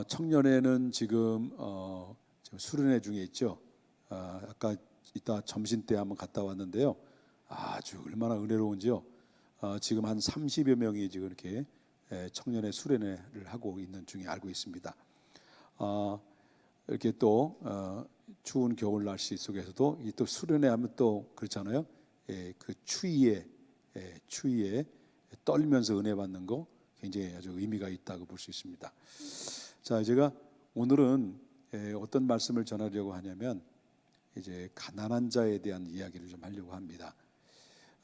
청년회는 지금 수련회 중에 있죠. 아까 이따 점심 때 한번 갔다 왔는데요. 아주 얼마나 은혜로운지요. 지금 한 30여 명이 지금 이렇게 청년회 수련회를 하고 있는 중에 알고 있습니다. 이렇게 또 추운 겨울 날씨 속에서도 이 또 수련회 하면 또 그렇잖아요. 그 추위에 떨면서 은혜 받는 거 굉장히 아주 의미가 있다고 볼 수 있습니다. 자, 제가 오늘은 어떤 말씀을 전하려고 하냐면 이제 가난한 자에 대한 이야기를 좀 하려고 합니다.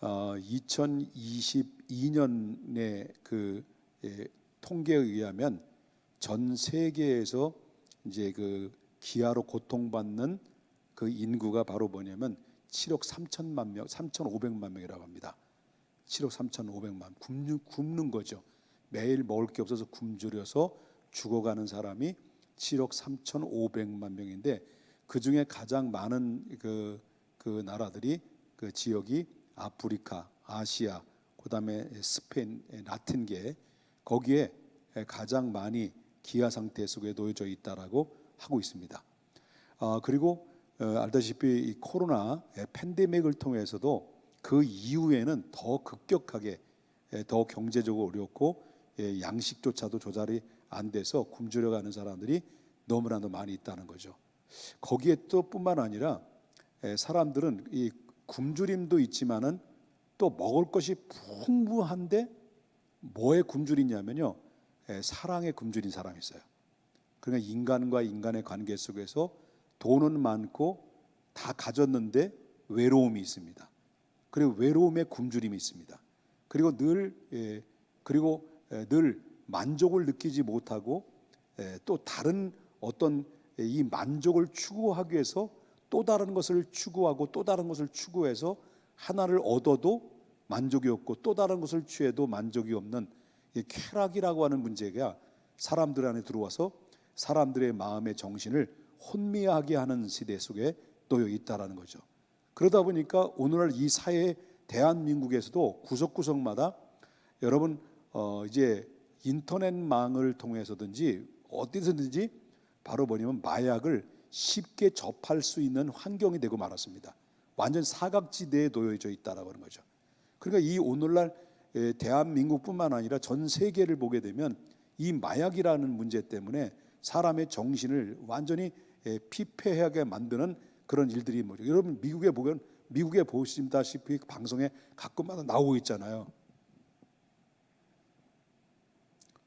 2022년의 그 통계에 의하면 전 세계에서 이제 그 기아로 고통받는 그 인구가 바로 뭐냐면 7억 3천만 명, 3,500만 명이라고 합니다. 7억 3,500만 굶는 거죠. 매일 먹을 게 없어서 굶주려서 죽어가는 사람이 7억 3,500만 명인데 그 중에 가장 많은 그 나라들이 그 지역이 아프리카, 아시아, 그다음에 스페인, 라틴계 거기에 가장 많이 기아 상태 속에 놓여져 있다라고 하고 있습니다. 그리고 알다시피 이 코로나 팬데믹을 통해서도 그 이후에는 더 급격하게 더 경제적으로 어렵고 양식조차도 조달이 안 돼서 굶주려 가는 사람들이 너무나도 많이 있다는 거죠. 거기에 또 뿐만 아니라 사람들은 이 굶주림도 있지만은 또 먹을 것이 풍부한데 뭐에 굶주리냐면요, 사랑에 굶주린 사람이 있어요. 그러니까 인간과 인간의 관계 속에서 돈은 많고 다 가졌는데 외로움이 있습니다. 그리고 외로움에 굶주림이 있습니다. 그리고 늘 만족을 느끼지 못하고 또 다른 어떤 이 만족을 추구하기 위해서 또 다른 것을 추구하고 또 다른 것을 추구해서 하나를 얻어도 만족이 없고 또 다른 것을 취해도 만족이 없는 이 쾌락이라고 하는 문제가 사람들 안에 들어와서 사람들의 마음의 정신을 혼미하게 하는 시대 속에 놓여 있다라는 거죠. 그러다 보니까 오늘날 이 사회 대한민국에서도 구석구석마다 여러분 이제 인터넷망을 통해서든지 어디서든지 바로 뭐냐면 마약을 쉽게 접할 수 있는 환경이 되고 말았습니다. 완전 사각지대에 놓여져 있다라고 하는 거죠. 그러니까 이 오늘날 대한민국뿐만 아니라 전 세계를 보게 되면 이 마약이라는 문제 때문에 사람의 정신을 완전히 피폐하게 만드는 그런 일들이 뭐죠. 여러분 미국에 보시다시피 방송에 가끔마다 나오고 있잖아요.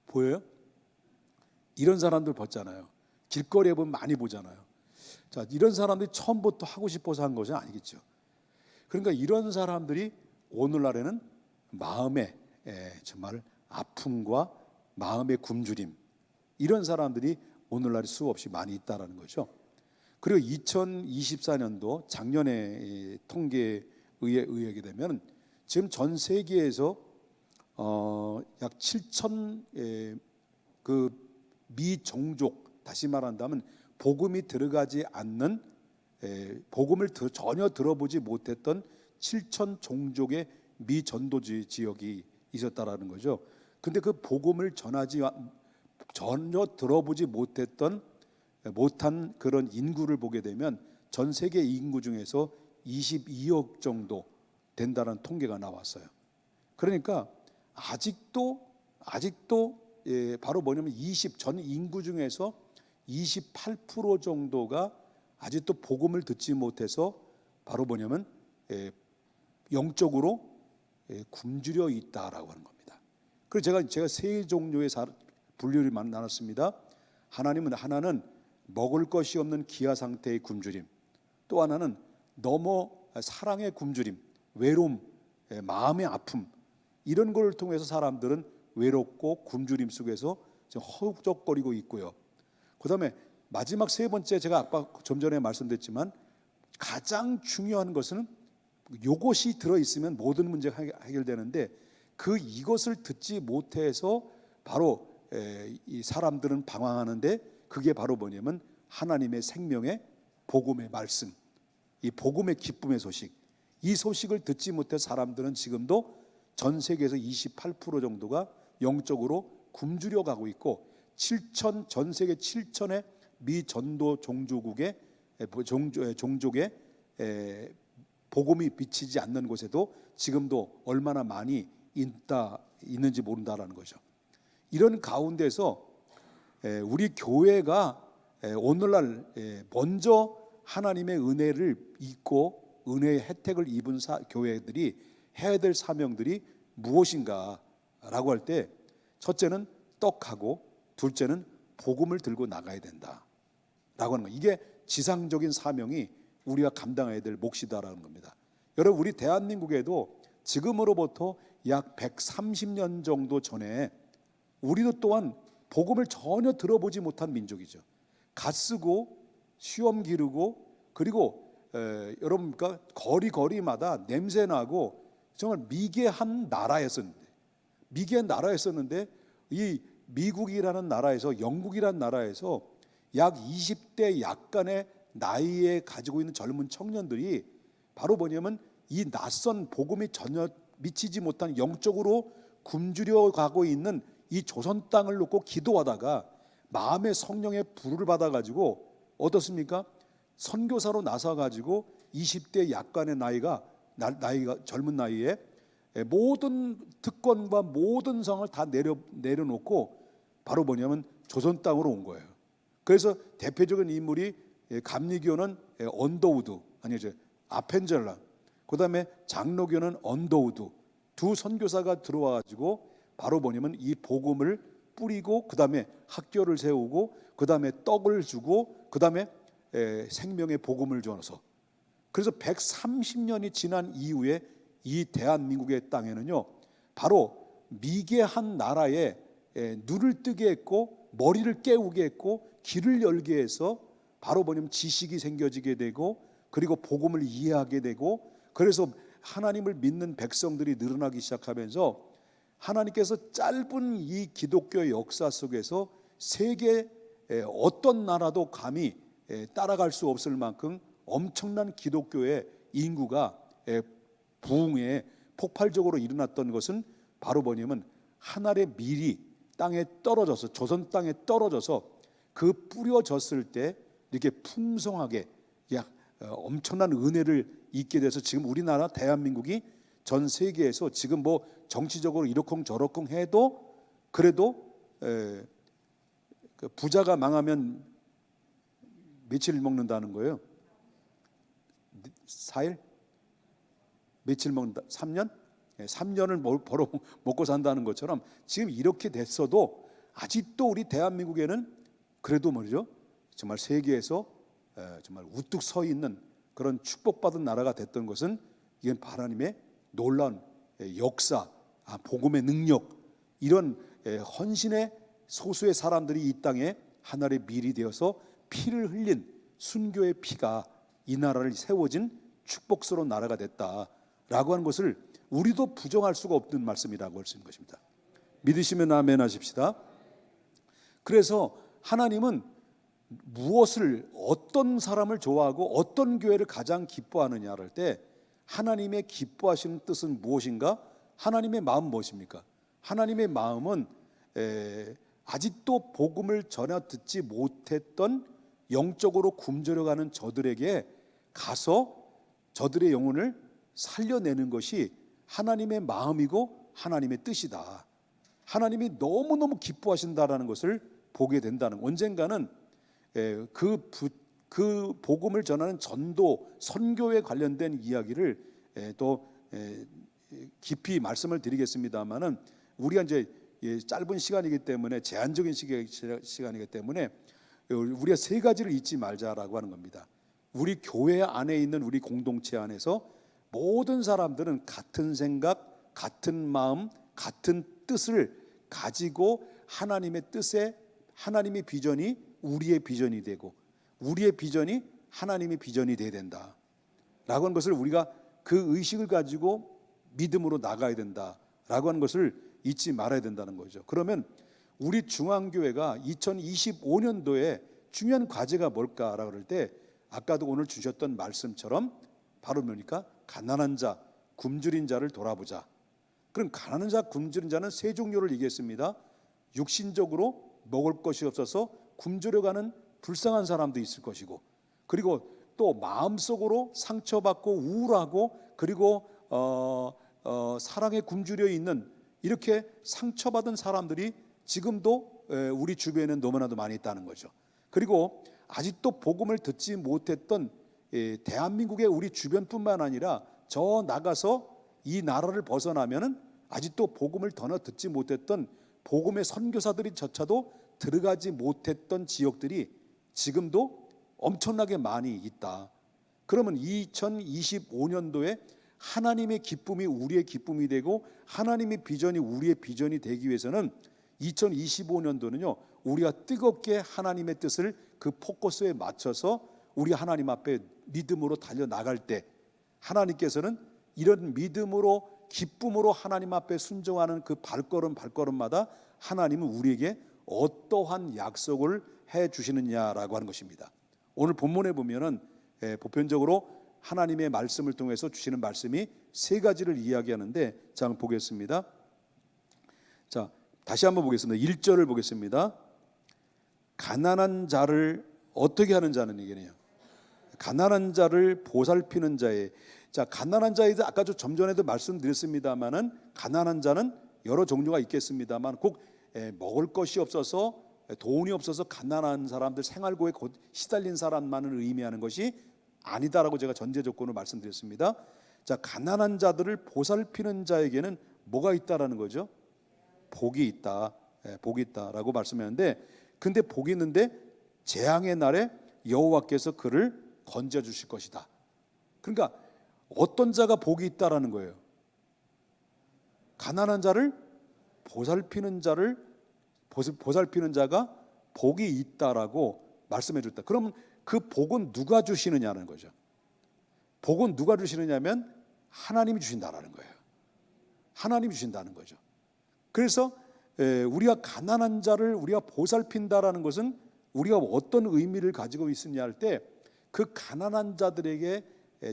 보여요? 이런 사람들 봤잖아요. 길거리에 보면 많이 보잖아요. 자, 이런 사람들이 처음부터 하고 싶어서 한 것은 아니겠죠. 그러니까 이런 사람들이 오늘날에는 마음의 정말 아픔과 마음의 굶주림, 이런 사람들이 오늘날에 수없이 많이 있다라는 거죠. 그리고 2024년도 작년에 통계에 의하게 되면 지금 전 세계에서 약 7천 그 미종족, 다시 말한다면 복음이 들어가지 않는 복음을 전혀 들어보지 못했던 7천 종족의 미전도지 지역이 있었다라는 거죠. 근데 그 복음을 전혀 들어보지 못한 그런 인구를 보게 되면 전 세계 인구 중에서 22억 정도 된다는 통계가 나왔어요. 그러니까 아직도 바로 뭐냐면 전 인구 중에서 28% 정도가 아직도 복음을 듣지 못해서 바로 뭐냐면 영적으로 굶주려 있다라고 하는 겁니다. 그래서 제가 세 종류의 분류를 나눴습니다. 하나는 먹을 것이 없는 기아 상태의 굶주림, 또 하나는 너무 사랑의 굶주림, 외로움, 마음의 아픔, 이런 걸 통해서 사람들은 외롭고 굶주림 속에서 허우적거리고 있고요. 그 다음에 마지막 세 번째, 제가 아까 좀 전에 말씀드렸지만 가장 중요한 것은 이것이 들어있으면 모든 문제가 해결되는데 이것을 듣지 못해서 바로 이 사람들은 방황하는데 그게 바로 뭐냐면 하나님의 생명의 복음의 말씀, 이 복음의 기쁨의 소식, 이 소식을 듣지 못해 사람들은 지금도 전 세계에서 28% 정도가 영적으로 굶주려 가고 있고 전 세계 7천의 미 전도 종족의 복음이 비치지 않는 곳에도 지금도 얼마나 많이 있는지 모른다라는 거죠. 이런 가운데서 우리 교회가 오늘날 먼저 하나님의 은혜를 입고 은혜의 혜택을 입은 교회들이 해야 될 사명들이 무엇인가라고 할 때, 첫째는 떡하고 둘째는 복음을 들고 나가야 된다라고 하는 거예요. 이게 지상적인 사명이 우리가 감당해야 될 몫이다라는 겁니다. 여러분, 우리 대한민국에도 지금으로부터 약 130년 정도 전에 우리도 또한 복음을 전혀 들어보지 못한 민족이죠. 갓 쓰고 시험 기르고, 그리고 여러분, 그러니까 거리마다 냄새 나고 정말 미개한 나라였었는데 이 미국이라는 나라에서, 영국이라는 나라에서 약 20대 약간의 나이에 가지고 있는 젊은 청년들이 바로 뭐냐면 이 낯선 복음이 전혀 미치지 못한, 영적으로 굶주려 가고 있는 이 조선 땅을 놓고 기도하다가 마음의 성령의 불을 받아가지고 어떻습니까? 선교사로 나서가지고 20대 약간의 나이가 젊은 나이에 모든 특권과 모든 성을 다 내려놓고 바로 뭐냐면 조선 땅으로 온 거예요. 그래서 대표적인 인물이 감리교는 언더우드, 아니죠, 아펜젤라, 그 다음에 장로교는 언더우드, 두 선교사가 들어와가지고 바로 뭐냐면 이 복음을 뿌리고, 그 다음에 학교를 세우고, 그 다음에 떡을 주고, 그 다음에 생명의 복음을 줘서, 그래서 130년이 지난 이후에 이 대한민국의 땅에는요, 바로 미개한 나라에 눈을 뜨게 했고, 머리를 깨우게 했고, 길을 열게 해서 바로 뭐냐면 지식이 생겨지게 되고, 그리고 복음을 이해하게 되고, 그래서 하나님을 믿는 백성들이 늘어나기 시작하면서 하나님께서 짧은 이 기독교의 역사 속에서 세계 어떤 나라도 감히 따라갈 수 없을 만큼 엄청난 기독교의 인구가 부흥에 폭발적으로 일어났던 것은 바로 뭐냐면 하늘의 밀이 땅에 떨어져서, 조선 땅에 떨어져서 그 뿌려졌을 때 이렇게 풍성하게 엄청난 은혜를 입게 돼서 지금 우리나라 대한민국이 전 세계에서 지금 뭐 정치적으로 이러쿵저러쿵 해도 그래도 그 부자가 망하면 며칠 먹는다는 거예요? 4일? 며칠 먹는다? 3년? 3년을 벌어 먹고 산다는 것처럼 지금 이렇게 됐어도 아직도 우리 대한민국에는 그래도 말이죠, 정말 세계에서 정말 우뚝 서 있는 그런 축복받은 나라가 됐던 것은 이건 하나님의 놀라운 역사, 복음의 능력, 이런 헌신의 소수의 사람들이 이 땅에 하늘의 밀이 되어서 피를 흘린 순교의 피가 이 나라를 세워진 축복스러운 나라가 됐다라고 하는 것을 우리도 부정할 수가 없는 말씀이라고 할 수 있는 것입니다. 믿으시면 아멘 하십시다. 그래서 하나님은 무엇을, 어떤 사람을 좋아하고 어떤 교회를 가장 기뻐하느냐를 때 하나님의 기뻐하시는 뜻은 무엇인가? 하나님의 마음 무엇입니까? 하나님의 마음은 아직도 복음을 전혀 듣지 못했던 영적으로 굶주려가는 저들에게 가서 저들의 영혼을 살려내는 것이 하나님의 마음이고 하나님의 뜻이다. 하나님이 너무너무 기뻐하신다라는 것을 보게 된다는, 언젠가는 그 복음을 전하는 전도, 선교에 관련된 이야기를 또 깊이 말씀을 드리겠습니다만은 우리가 이제 짧은 시간이기 때문에, 제한적인 시간이기 때문에 우리가 세 가지를 잊지 말자라고 하는 겁니다. 우리 교회 안에 있는 우리 공동체 안에서 모든 사람들은 같은 생각, 같은 마음, 같은 뜻을 가지고 하나님의 뜻에, 하나님의 비전이 우리의 비전이 되고 우리의 비전이 하나님의 비전이 되어야 된다 라고 하는 것을, 우리가 그 의식을 가지고 믿음으로 나가야 된다라고 하는 것을 잊지 말아야 된다는 거죠. 그러면 우리 중앙교회가 2025년도에 중요한 과제가 뭘까라고 할 때, 아까도 오늘 주셨던 말씀처럼 바로 뭡니까? 가난한 자, 굶주린 자를 돌아보자. 그럼 가난한 자, 굶주린 자는 세 종류를 얘기했습니다. 육신적으로 먹을 것이 없어서 굶주려 가는 불쌍한 사람도 있을 것이고, 그리고 또 마음속으로 상처받고 우울하고, 그리고 사랑에 굶주려 있는 이렇게 상처받은 사람들이 지금도 우리 주변에는 너무나도 많이 있다는 거죠. 그리고 아직도 복음을 듣지 못했던 대한민국의 우리 주변뿐만 아니라 저 나가서 이 나라를 벗어나면은 아직도 복음을 더 듣지 못했던 복음의 선교사들이 저차도 들어가지 못했던 지역들이 지금도 엄청나게 많이 있다. 그러면 2025년도에 하나님의 기쁨이 우리의 기쁨이 되고 하나님의 비전이 우리의 비전이 되기 위해서는 2025년도는요, 우리가 뜨겁게 하나님의 뜻을 그 포커스에 맞춰서 우리 하나님 앞에 믿음으로 달려나갈 때, 하나님께서는 이런 믿음으로 기쁨으로 하나님 앞에 순종하는 그 발걸음마다 하나님은 우리에게 어떠한 약속을 해 주시느냐라고 하는 것입니다. 오늘 본문에 보면은 보편적으로 하나님의 말씀을 통해서 주시는 말씀이 세 가지를 이야기하는데, 자, 한번 보겠습니다. 자, 다시 한번 보겠습니다. 1절을 보겠습니다. 가난한 자를 어떻게 하는 자는 이게네요. 가난한 자를 보살피는 자의, 자, 가난한 자에 대해서 아까 좀 전에도 말씀드렸습니다만은 가난한 자는 여러 종류가 있겠습니다만 꼭 먹을 것이 없어서 돈이 없어서 가난한 사람들, 생활고에 시달린 사람만을 의미하는 것이 아니다라고 제가 전제 조건을 말씀드렸습니다. 자, 가난한 자들을 보살피는 자에게는 뭐가 있다라는 거죠? 복이 있다, 복이 있다라고 말씀하는데, 근데 복이 있는데 재앙의 날에 여호와께서 그를 건져 주실 것이다. 그러니까 어떤 자가 복이 있다라는 거예요? 가난한 자를 보살피는 자가 복이 있다라고 말씀해 줬다. 그러면 그 복은 누가 주시느냐는 거죠. 복은 누가 주시느냐면 하나님이 주신다라는 거예요. 하나님이 주신다는 거죠. 그래서 우리가 가난한 자를 우리가 보살핀다라는 것은 우리가 어떤 의미를 가지고 있느냐 할 때, 그 가난한 자들에게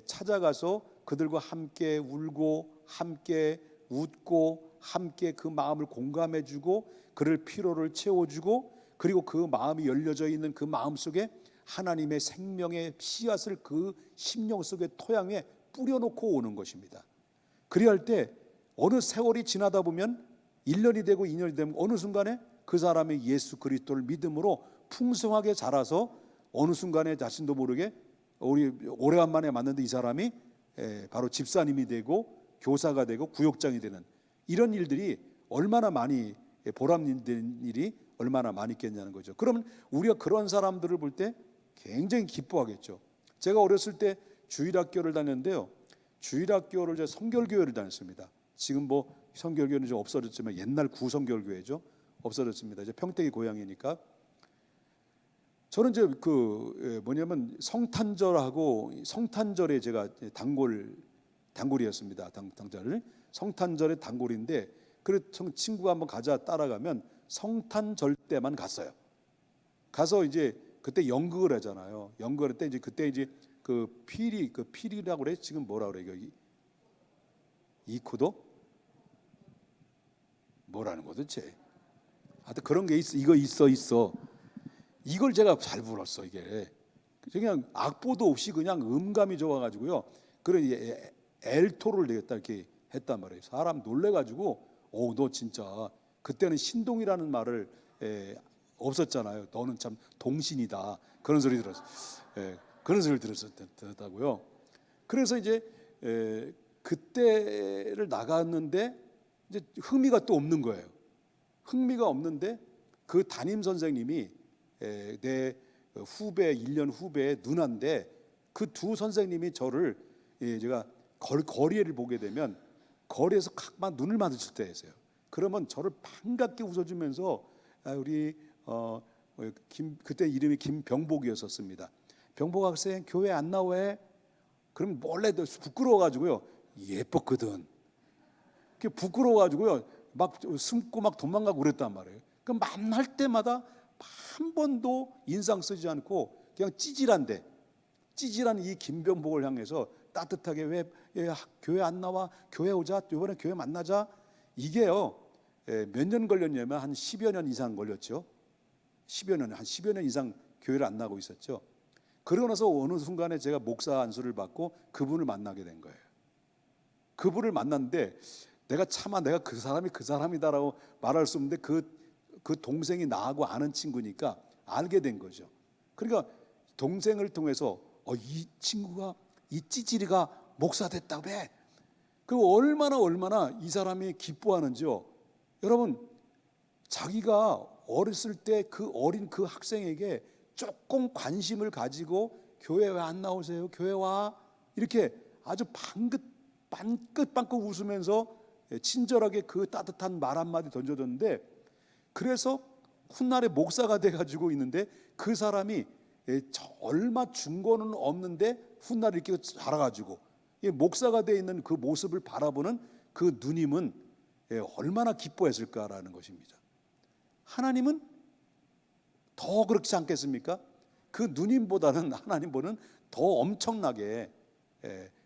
찾아가서 그들과 함께 울고 함께 웃고 함께 그 마음을 공감해주고 그를 피로를 채워주고, 그리고 그 마음이 열려져 있는 그 마음 속에 하나님의 생명의 씨앗을 그 심령 속의 토양에 뿌려놓고 오는 것입니다. 그리할 때 어느 세월이 지나다 보면 1년이 되고 2년이 되면 어느 순간에 그 사람의 예수 그리스도를 믿음으로 풍성하게 자라서 어느 순간에 자신도 모르게 우리 오래간만에 만났는데 이 사람이 바로 집사님이 되고 교사가 되고 구역장이 되는 이런 일들이 얼마나 많이 보람된 일이 얼마나 많이 있겠냐는 거죠. 그러면 우리가 그런 사람들을 볼 때 굉장히 기뻐하겠죠. 제가 어렸을 때 주일학교를 다녔는데요, 주일학교를 제가 성결교회를 다녔습니다. 지금 뭐 성결교회는 좀 없어졌지만 옛날 구성결교회죠. 없어졌습니다. 이제 평택이 고향이니까. 저는 이제 뭐냐면 성탄절하고 성탄절에 제가 단골이었습니다. 당자를 성탄절의 단골인데, 그래 친구가 한번 가자 따라가면 성탄절 때만 갔어요. 가서 이제 그때 연극을 하잖아요. 연극을 할 때 이제 그때 이제 필이라고 그래. 지금 뭐라 그래? 이코도 뭐라는 거 도대체? 하여튼 그런 게 있어. 이거 있어. 이걸 제가 잘 불렀어. 이게 그냥 악보도 없이 그냥 음감이 좋아가지고요. 그래 엘토를 내겠다 이렇게 했단 말이에요. 사람 놀래가지고 너 진짜 그때는 신동이라는 말을 없었잖아요. 너는 참 동신이다. 그런 소리 들었어. 그런 소리를 들었다고요. 그래서 이제 그때를 나갔는데 이제 흥미가 또 없는 거예요. 흥미가 없는데 그 담임 선생님이 내 후배 1년 후배의 누나인데, 그 두 선생님이 저를 제가 거리를 보게 되면 거리에서 막 눈을 마주칠 때 있어요. 그러면 저를 반갑게 웃어주면서 우리 그때 이름이 김병복이었었습니다. 병복 학생 교회 안 나와? 그럼 몰래 부끄러워가지고요. 예뻤거든. 부끄러워가지고요. 막 숨고 막 도망가고 그랬단 말이에요. 그 만날 때마다 한 번도 인상 쓰지 않고 그냥 찌질한 이 김병복을 향해서 따뜻하게 왜 교회 안 나와? 교회 오자. 이번에 교회 만나자. 이게요. 몇 년 걸렸냐면 한 10여 년 이상 걸렸죠. 10여 년, 한 10여 년 이상 교회를 안 나고 있었죠. 그러고 나서 어느 순간에 제가 목사 안수를 받고 그분을 만나게 된 거예요. 그분을 만났는데 내가 그 사람이 그 사람이다라고 말할 수 없는데 그 동생이 나하고 아는 친구니까 알게 된 거죠. 그러니까 동생을 통해서 이 친구가, 이 찌질이가 목사 됐다고 해. 그 얼마나 이 사람이 기뻐하는지요. 여러분, 자기가 어렸을 때 그 어린 그 학생에게 조금 관심을 가지고 교회 왜 안 나오세요? 교회 와. 이렇게 아주 빵긋빵긋 웃으면서 친절하게 그 따뜻한 말 한마디 던져줬는데, 그래서 훗날에 목사가 돼가지고 있는데 그 사람이 얼마 중고는 없는데 훗날 이렇게 자라가지고 목사가 돼 있는 그 모습을 바라보는 그 누님은 얼마나 기뻐했을까라는 것입니다. 하나님은 더 그렇지 않겠습니까? 그 누님보다는 하나님보다는 더 엄청나게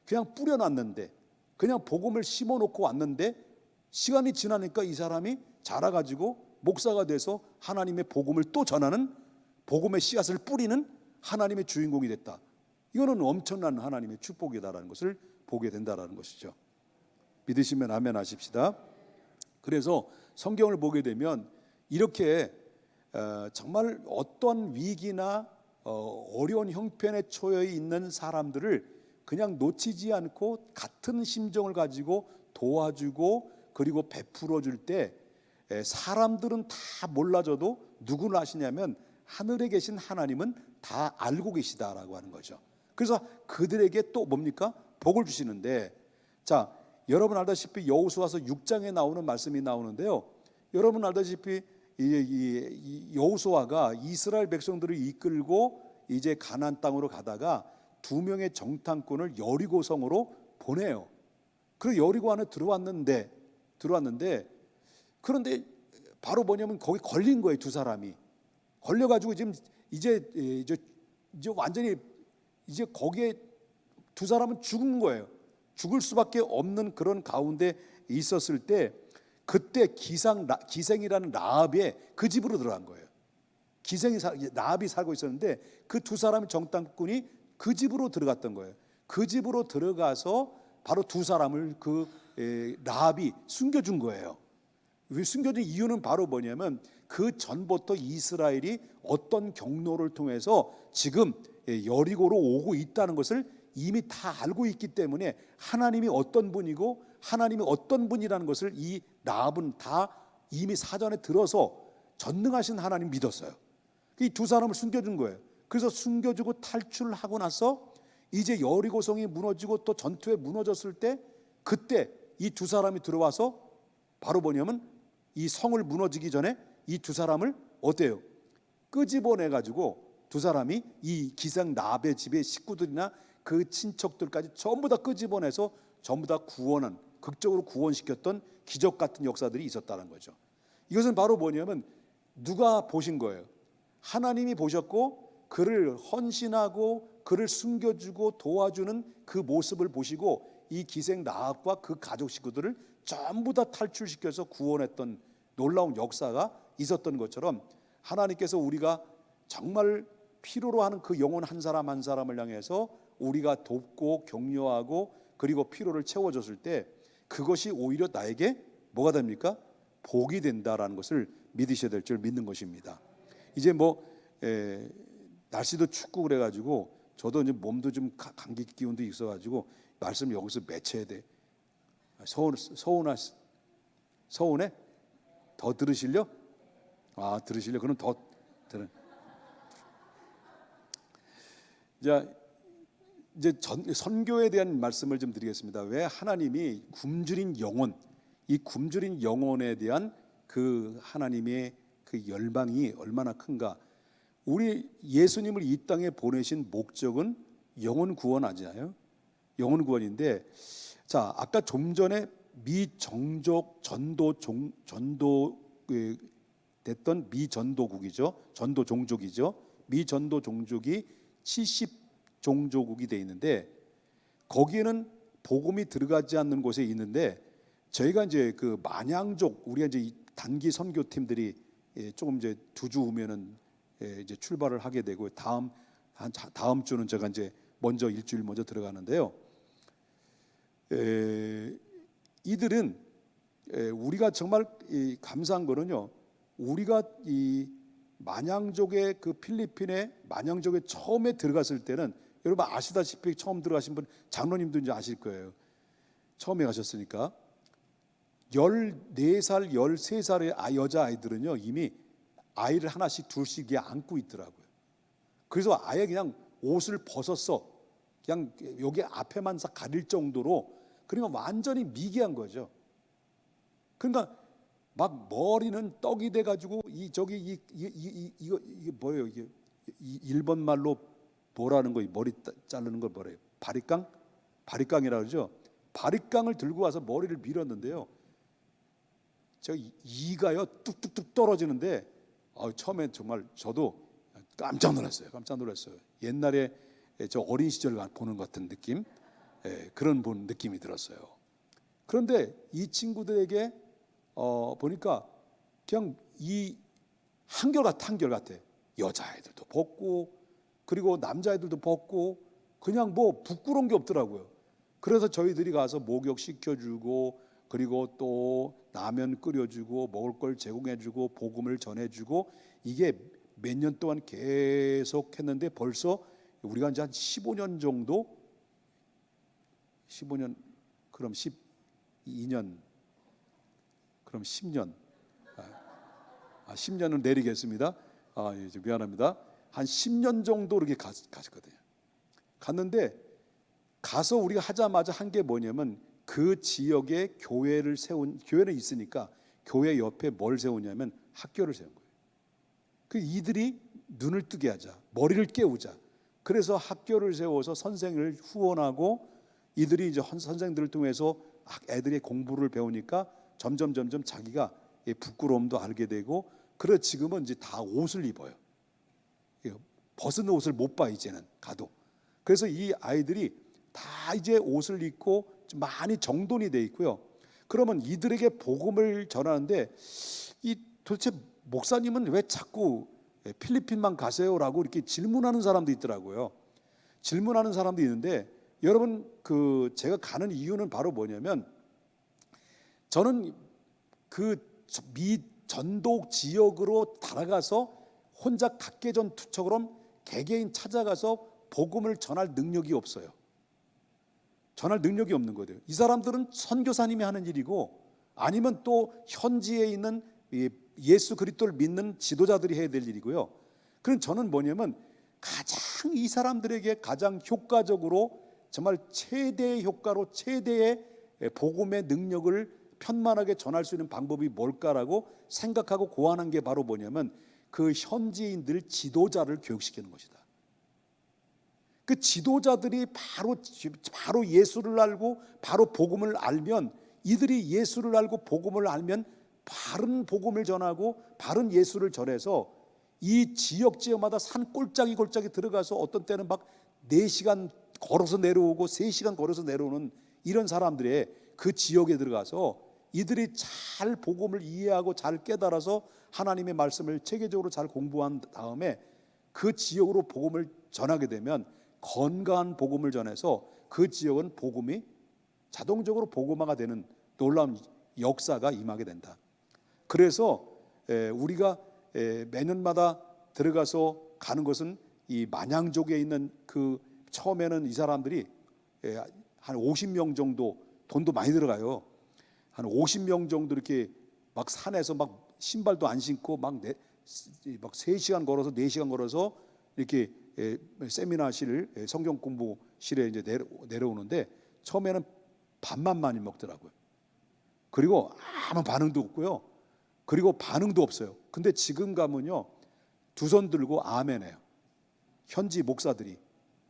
그냥 뿌려놨는데, 그냥 복음을 심어놓고 왔는데 시간이 지나니까 이 사람이 자라가지고 목사가 돼서 하나님의 복음을 또 전하는, 복음의 씨앗을 뿌리는 하나님의 주인공이 됐다. 이거는 엄청난 하나님의 축복이다라는 것을 보게 된다라는 것이죠. 믿으시면 아멘 하십시다. 그래서 성경을 보게 되면 이렇게 정말 어떤 위기나 어려운 형편에 처해 있는 사람들을 그냥 놓치지 않고 같은 심정을 가지고 도와주고 그리고 베풀어 줄 때 사람들은 다 몰라줘도 누구는 아시냐면 하늘에 계신 하나님은 다 알고 계시다라고 하는 거죠. 그래서 그들에게 또 뭡니까? 복을 주시는데, 자, 여러분 알다시피 여호수아서 6장에 나오는 말씀이 나오는데요. 여러분 알다시피 이 여호수아가 이스라엘 백성들을 이끌고 이제 가나안 땅으로 가다가 두 명의 정탐꾼을 여리고성으로 보내요. 그리고 여리고 안에 들어왔는데 그런데 바로 뭐냐면 거기 걸린 거예요. 두 사람이 걸려가지고 지금 이제 완전히 이제 거기에 두 사람은 죽은 거예요. 죽을 수밖에 없는 그런 가운데 있었을 때 그때 기생이라는 라합의 그 집으로 들어간 거예요. 라합이 살고 있었는데 그 두 사람의 정탐꾼이 그 집으로 들어갔던 거예요. 그 집으로 들어가서 바로 두 사람을 그 라합이 숨겨준 거예요. 왜 숨겨준 이유는 바로 뭐냐면 그 전부터 이스라엘이 어떤 경로를 통해서 지금 여리고로 오고 있다는 것을 이미 다 알고 있기 때문에 하나님이 어떤 분이고 하나님이 어떤 분이라는 것을 이 라합은 다 이미 사전에 들어서 전능하신 하나님 믿었어요. 이 두 사람을 숨겨준 거예요. 그래서 숨겨주고 탈출하고 나서 이제 여리고성이 무너지고 또 전투에 무너졌을 때 그때 이 두 사람이 들어와서 바로 뭐냐면 이 성을 무너지기 전에 이 두 사람을 어때요? 끄집어내 가지고 두 사람이 이 기생 라합의 집의 식구들이나 그 친척들까지 전부 다 끄집어내서 전부 다 구원한, 극적으로 구원시켰던 기적 같은 역사들이 있었다는 거죠. 이것은 바로 뭐냐면 누가 보신 거예요? 하나님이 보셨고 그를 헌신하고 그를 숨겨주고 도와주는 그 모습을 보시고 이 기생 라합과 그 가족 식구들을 전부 다 탈출시켜서 구원했던 놀라운 역사가 있었던 것처럼 하나님께서 우리가 정말 필요로 하는 그 영혼 한 사람 한 사람을 향해서 우리가 돕고 격려하고 그리고 필요를 채워줬을 때 그것이 오히려 나에게 뭐가 됩니까? 복이 된다라는 것을 믿으셔야 될 줄 믿는 것입니다. 이제 날씨도 춥고 그래가지고 저도 이제 몸도 좀 감기 기운도 있어가지고 말씀 여기서 맺혀야 돼. 서운해? 더 들으실려? 들으실려? 그럼 더 들은. 이제 선교에 대한 말씀을 좀 드리겠습니다. 왜 하나님이 굶주린 영혼, 이 굶주린 영혼에 대한 그 하나님의 그 열망이 얼마나 큰가. 우리 예수님을 이 땅에 보내신 목적은 영혼 구원하잖아요. 영혼 구원인데, 자, 아까 좀 전에 미정족 전도 됐던 미전도국이죠. 전도 종족이죠. 미전도 종족이 70종족국이 돼 있는데 거기에는 복음이 들어가지 않는 곳에 있는데 저희가 이제 그 만양족, 우리가 이제 단기 선교팀들이 조금 이제 두 주 후면은 이제 출발을 하게 되고 다음 주는 제가 이제 먼저 일주일 먼저 들어가는데요. 이들은 우리가 정말 감사한 거는요. 우리가 이 만양족의 그 필리핀에 만양족에 처음에 들어갔을 때는 여러분 아시다시피 처음 들어가신 분 장로님도 이제 아실 거예요. 처음에 가셨으니까 14살, 13살의 여자아이들은요 이미 아이를 하나씩 둘씩 안고 있더라고요. 그래서 아예 그냥 옷을 벗었어. 그냥 여기 앞에만 싹 가릴 정도로, 그러니까 완전히 미개한 거죠. 그러니까 막 머리는 떡이 돼가지고 이거 뭐예요? 이게 일본 말로 뭐라는 거, 머리 자르는 걸 뭐래요? 바리깡이라 그러죠. 바리깡을 들고 와서 머리를 밀었는데요. 저 이가요 뚝뚝뚝 떨어지는데 처음에 정말 저도 깜짝 놀랐어요. 옛날에 저 어린 시절 보는 것 같은 느낌, 그런 느낌이 들었어요. 그런데 이 친구들에게 보니까 그냥 이 한결같아. 여자애들도 벗고 그리고 남자애들도 벗고 그냥 뭐 부끄러운 게 없더라고요. 그래서 저희들이 가서 목욕 시켜주고 그리고 또 라면 끓여주고 먹을 걸 제공해주고 복음을 전해주고, 이게 몇 년 동안 계속 했는데 벌써 우리가 이제 한 15년 정도, 15년 그럼 12년 그럼 10년 10년은 내리겠습니다. 이제 미안합니다. 한 10년 정도 이렇게 갔거든요. 갔는데 가서 우리가 하자마자 한 게 뭐냐면 그 지역에 교회는 있으니까 교회 옆에 뭘 세우냐면 학교를 세운 거예요. 그 이들이 눈을 뜨게 하자, 머리를 깨우자. 그래서 학교를 세워서 선생을 후원하고 이들이 이제 선생들을 통해서 애들이 공부를 배우니까 점점 자기가 부끄러움도 알게 되고, 그래 지금은 이제 다 옷을 입어요. 벗은 옷을 못 봐 이제는 가도. 그래서 이 아이들이 다 이제 옷을 입고 많이 정돈이 돼 있고요. 그러면 이들에게 복음을 전하는데 도대체 목사님은 왜 자꾸 필리핀만 가세요라고 이렇게 질문하는 사람도 있더라고요. 질문하는 사람도 있는데 여러분 제가 가는 이유는 바로 뭐냐면, 저는 그 미 전독 지역으로 달아가서 혼자 각계전 투척처럼 개개인 찾아가서 복음을 전할 능력이 없어요. 전할 능력이 없는 거예요. 이 사람들은 선교사님이 하는 일이고 아니면 또 현지에 있는 예수 그리스도를 믿는 지도자들이 해야 될 일이고요. 그럼 저는 뭐냐면 가장 이 사람들에게 가장 효과적으로 정말 최대의 효과로 최대의 복음의 능력을 편만하게 전할 수 있는 방법이 뭘까라고 생각하고 고안한 게 바로 뭐냐면 그 현지인들 지도자를 교육시키는 것이다. 그 지도자들이 바로 예수를 알고 바로 복음을 알면, 이들이 예수를 알고 복음을 알면 바른 복음을 전하고 바른 예수를 전해서 이 지역마다 산 골짜기 들어가서 어떤 때는 막 4시간 걸어서 내려오고 3시간 걸어서 내려오는 이런 사람들의 그 지역에 들어가서 이들이 잘 복음을 이해하고 잘 깨달아서 하나님의 말씀을 체계적으로 잘 공부한 다음에 그 지역으로 복음을 전하게 되면 건강한 복음을 전해서 그 지역은 복음이 자동적으로 복음화가 되는 놀라운 역사가 임하게 된다. 그래서 우리가 매년마다 들어가서 가는 것은 이 만양족에 있는 그 처음에는 이 사람들이 한 50명 정도, 돈도 많이 들어가요. 한 50명 정도 이렇게 막 산에서 막 신발도 안 신고 막 3시간 걸어서 4시간 걸어서 이렇게 세미나실, 성경 공부실에 이제 내려오는데 처음에는 밥만 많이 먹더라고요. 그리고 아무 반응도 없고요. 그리고 반응도 없어요. 근데 지금 가면요, 두 손 들고 아멘해요. 현지 목사들이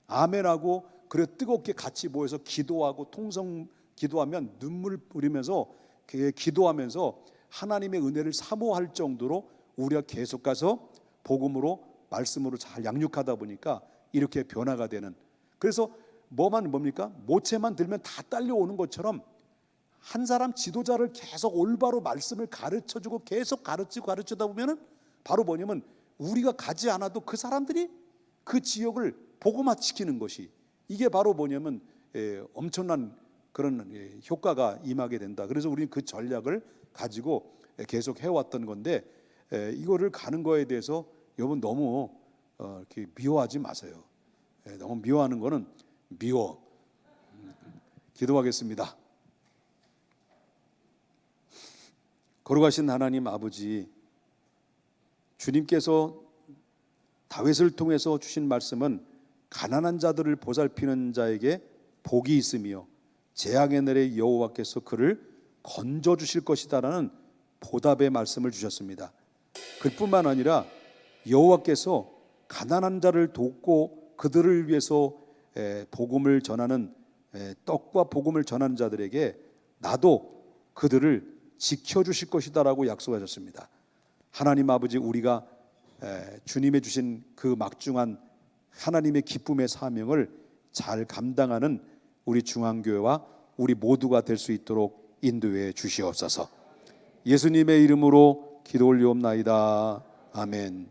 아멘하고, 그래 뜨겁게 같이 모여서 기도하고 통성 기도하면 눈물 뿌리면서 기도하면서 하나님의 은혜를 사모할 정도로 우리가 계속 가서 복음으로 말씀으로 잘 양육하다 보니까 이렇게 변화가 되는. 그래서 뭡니까? 모체만 들면 다 딸려오는 것처럼 한 사람 지도자를 계속 올바로 말씀을 가르쳐주고 계속 가르치다 보면은 바로 뭐냐면 우리가 가지 않아도 그 사람들이 그 지역을 복음화 시키는 것이, 이게 바로 뭐냐면 엄청난 그런 효과가 임하게 된다. 그래서 우리는 그 전략을 가지고 계속 해왔던 건데, 이거를 가는 거에 대해서 여러분 너무 이렇게 미워하지 마세요. 너무 미워하는 거는 미워. 기도하겠습니다. 거룩하신 하나님 아버지, 주님께서 다윗을 통해서 주신 말씀은 가난한 자들을 보살피는 자에게 복이 있으며 재앙의 날에 여호와께서 그를 건져 주실 것이다라는 보답의 말씀을 주셨습니다. 그뿐만 아니라 여호와께서 가난한 자를 돕고 그들을 위해서 복음을 전하는, 떡과 복음을 전하는 자들에게 나도 그들을 지켜주실 것이다라고 약속하셨습니다. 하나님 아버지, 우리가 주님의 주신 그 막중한 하나님의 기쁨의 사명을 잘 감당하는 우리 중앙교회와 우리 모두가 될 수 있도록 인도해 주시옵소서. 예수님의 이름으로 기도 올리옵나이다. 아멘.